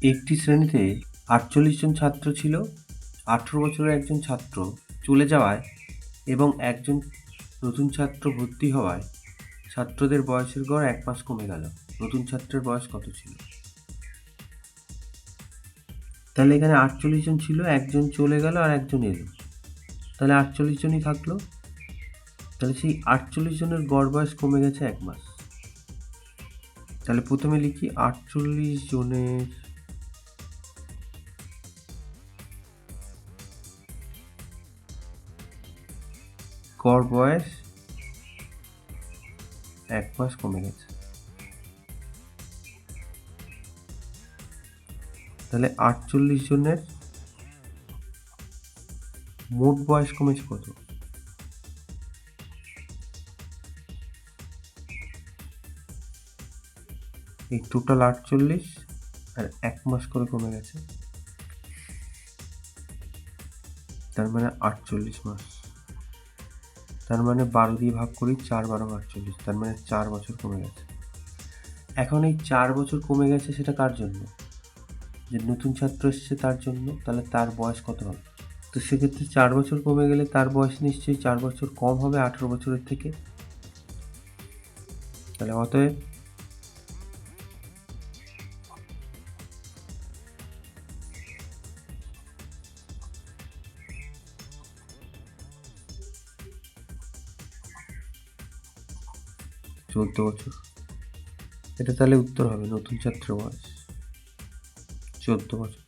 একটি শ্রেণীতে ৪৮ জন ছাত্র ছিল। ১৮ বছরের একজন ছাত্র চলে যাওয়ায় এবং একজন নতুন ছাত্র ভর্তি হওয়ায় ছাত্রদের বয়সের গড় ১ মাস কমে গেল। নতুন ছাত্রের বয়স কত ছিল? তাহলে এখানে ৪৮ জন ছিল, একজন চলে গেল আর একজন এলো, তাহলে ৪৮ জনই থাকলো। তাহলে সেই ৪৮ জনের গড় বয়স কমে গেছে ১ মাস। তাহলে প্রথমে লিখি ৪৮ জনের গড় বয়স ১ মাস কমে গেছে। তাহলে ৪৮ জনের মোট বয়স কমেছে কত? এই টোটাল ৪৮ আর ১ মাস করে কমে গেছে, তার মানে ৪৮ মাস। তার মানে ১২ দিয়ে ভাগ করি, ৪ × ১২ = ৪৮, তার মানে ৪ বছর কমে গেছে। এখন এই ৪ বছর কমে গেছে সেটা কার জন্য? যে নতুন ছাত্র এসছে তার জন্য। তাহলে তার বয়স কত হবে? তো সেক্ষেত্রে ৪ বছর কমে গেলে তার বয়স নিশ্চয়ই ৪ বছর কম হবে ১৮ বছরের থেকে। তাহলে অতএব চৌদ্দ বছর। এটা তাহলে উত্তর হবে নতুন ছাত্রের বয়স ১৪ বছর।